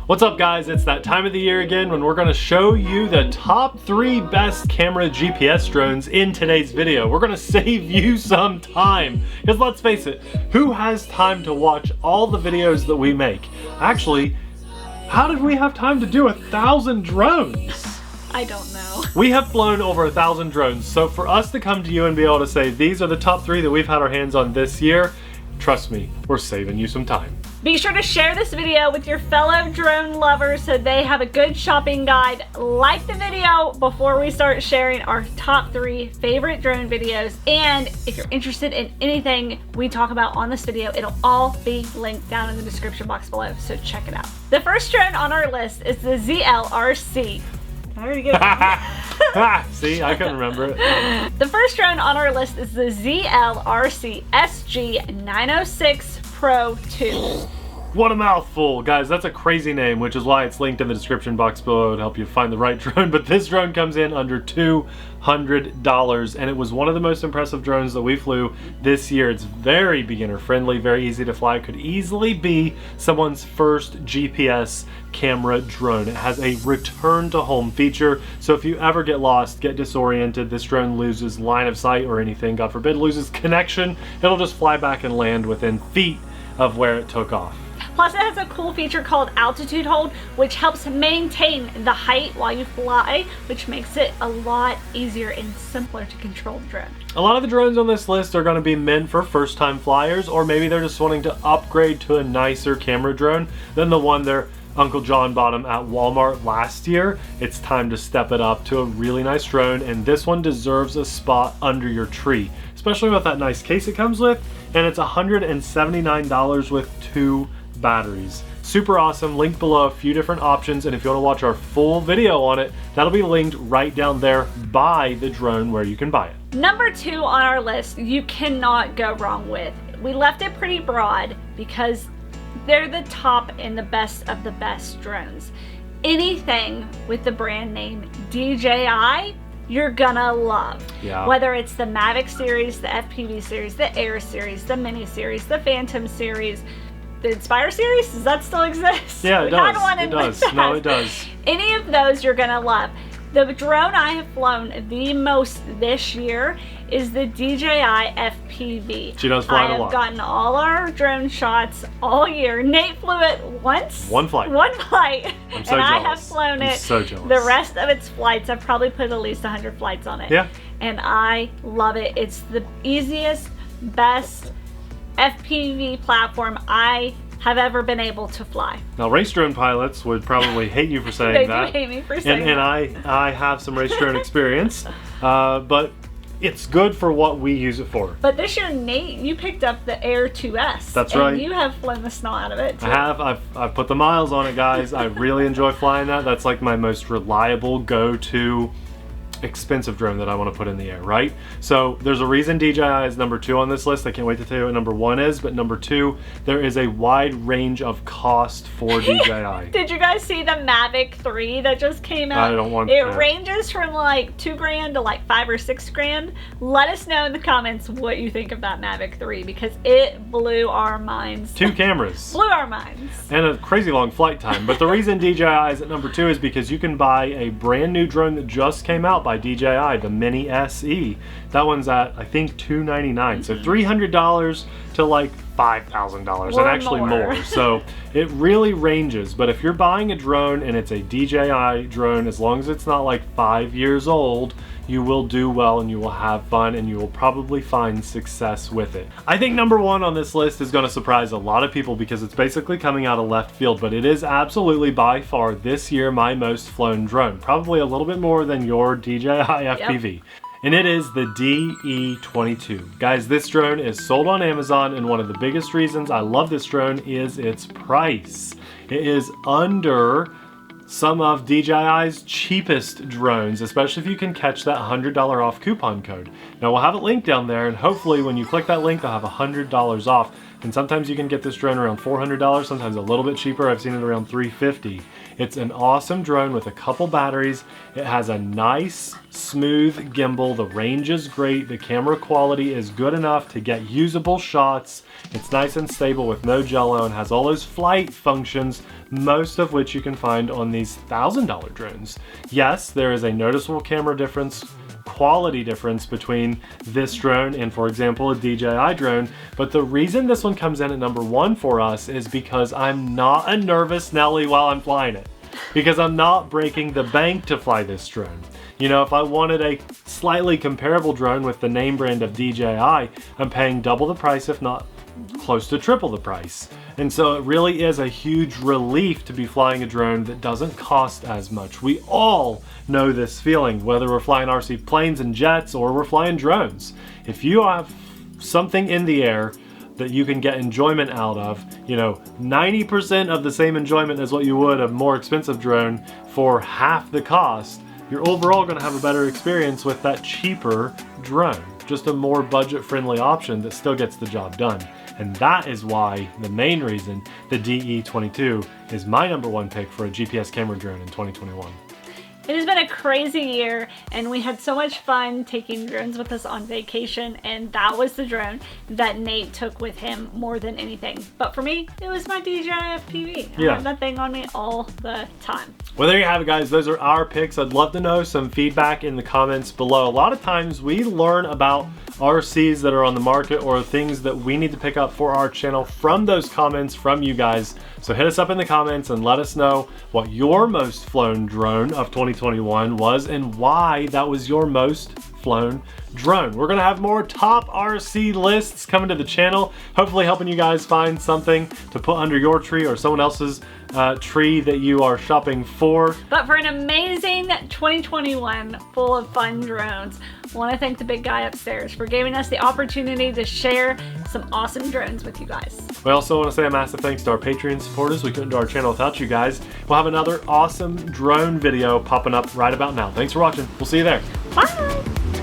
What's up guys, it's that time of the year again when we're going to show you the top 3 best camera GPS drones in today's video. We're going to save you some time, because let's face it, who has time to watch all the videos that we make? Actually, how did we have time to do 1,000 drones? I don't know. We have flown over 1,000 drones, so for us to come to you and be able to say these are the top 3 that we've had our hands on this year, trust me, we're saving you some time. Be sure to share this video with your fellow drone lovers so they have a good shopping guide. Like the video before we start sharing our top 3 favorite drone videos. And if you're interested in anything we talk about on this video, it'll all be linked down in the description box below, so check it out. The first drone on our list is the ZLRC. There you go. See, I couldn't remember it. The first drone on our list is the ZLRC SG906 Pro 2. What a mouthful. Guys, that's a crazy name, which is why it's linked in the description box below to help you find the right drone. But this drone comes in under $200, and it was one of the most impressive drones that we flew this year. It's very beginner friendly, very easy to fly. It could easily be someone's first GPS camera drone. It has a return to home feature, so if you ever get lost, get disoriented, this drone loses line of sight or anything, God forbid, loses connection, it'll just fly back and land within feet of where it took off. Plus it has a cool feature called altitude hold, which helps maintain the height while you fly, which makes it a lot easier and simpler to control the drone. A lot of the drones on this list are going to be meant for first-time flyers, or maybe they're just wanting to upgrade to a nicer camera drone than the one their Uncle John bought them at Walmart last year. It's time to step it up to a really nice drone, and this one deserves a spot under your tree, especially with that nice case it comes with, and it's $179 with 2 batteries. Super awesome. Link below a few different options, and if you want to watch our full video on it, that'll be linked right down there by the drone where you can buy it. Number 2 on our list, you cannot go wrong with. We left it pretty broad because they're the top and the best of the best drones. Anything with the brand name DJI, you're gonna love. Yeah. Whether it's the Mavic series, the FPV series, the Air series, the Mini series, the Phantom series, the Inspire series, does that still exist? Yeah, it does. It does. No, it does. Any of those you're gonna love. The drone I have flown the most this year is the DJI FPV. She does fly a lot. I have gotten all our drone shots all year. Nate flew it once. One flight. One flight. I'm so and jealous. I have flown it. I'm so jealous. The rest of its flights, I've probably put at least 100 flights on it. Yeah. And I love it. It's the easiest, best FPV platform I have ever been able to fly. Now, race drone pilots would probably hate you for saying They that. do hate me for saying and I have some race drone experience, but it's good for what we use it for. But this year, Nate, you picked up the Air 2S. That's right. And you have flown the snot out of it, too. I have. I've put the miles on it, guys. I really enjoy flying that. That's like my most reliable go-to expensive drone that I want to put in the air, right? So there's a reason DJI is number 2 on this list. I can't wait to tell you what number 1 is, but number 2, there is a wide range of cost for DJI. Did you guys see the Mavic 3 that just came out? I don't want it. that. Ranges from like $2,000 to like $5,000 or $6,000. Let us know in the comments what you think of that Mavic 3 because it blew our minds. 2 cameras. Blew our minds. And a crazy long flight time. But the reason DJI is at number 2 is because you can buy a brand new drone that just came out by DJI, the Mini SE. That one's at, I think, $299. So $300 to like $5,000 and actually more. So it really ranges. But if you're buying a drone and it's a DJI drone, as long as it's not like 5 years old, you will do well and you will have fun and you will probably find success with it. I think number 1 on this list is going to surprise a lot of people because it's basically coming out of left field, but it is absolutely by far this year my most flown drone. Probably a little bit more than your DJI FPV. Yep. And it is the DE22. Guys, this drone is sold on Amazon, and one of the biggest reasons I love this drone is its price. It is under some of DJI's cheapest drones, especially if you can catch that $100 off coupon code. Now we'll have it linked down there, and hopefully when you click that link, they'll have $100 off. And sometimes you can get this drone around $400, sometimes a little bit cheaper. I've seen it around $350. It's an awesome drone with a couple batteries. It has a nice, smooth gimbal. The range is great. The camera quality is good enough to get usable shots. It's nice and stable with no jello and has all those flight functions, most of which you can find on these $1,000 drones. Yes, there is a noticeable camera difference, quality difference between this drone and, for example, a DJI drone, but the reason this one comes in at number 1 for us is because I'm not a nervous Nelly while I'm flying it, because I'm not breaking the bank to fly this drone. You know, if I wanted a slightly comparable drone with the name brand of DJI, I'm paying double the price, if not close to triple the price. And so it really is a huge relief to be flying a drone that doesn't cost as much. We all know this feeling, whether we're flying RC planes and jets or we're flying drones. If you have something in the air that you can get enjoyment out of, you know, 90% of the same enjoyment as what you would a more expensive drone for half the cost, you're overall going to have a better experience with that cheaper drone. Just a more budget-friendly option that still gets the job done. And that is why, the main reason, the DE22 is my number 1 pick for a GPS camera drone in 2021. It has been a crazy year, and we had so much fun taking drones with us on vacation, and that was the drone that Nate took with him more than anything. But for me, it was my DJI FPV. I have that thing on me all the time. Well, there you have it, guys. Those are our picks. I'd love to know some feedback in the comments below. A lot of times we learn about RCs that are on the market or things that we need to pick up for our channel from those comments from you guys. So hit us up in the comments and let us know what your most flown drone of 2021 was and why that was your most flown drone. We're gonna have more top RC lists coming to the channel, hopefully helping you guys find something to put under your tree or someone else's tree that you are shopping for. But for an amazing 2021 full of fun drones, I want to thank the big guy upstairs for giving us the opportunity to share some awesome drones with you guys. We also want to say a massive thanks to our Patreon supporters. We couldn't do our channel without you guys. We'll have another awesome drone video popping up right about now. Thanks for watching. We'll see you there. Bye!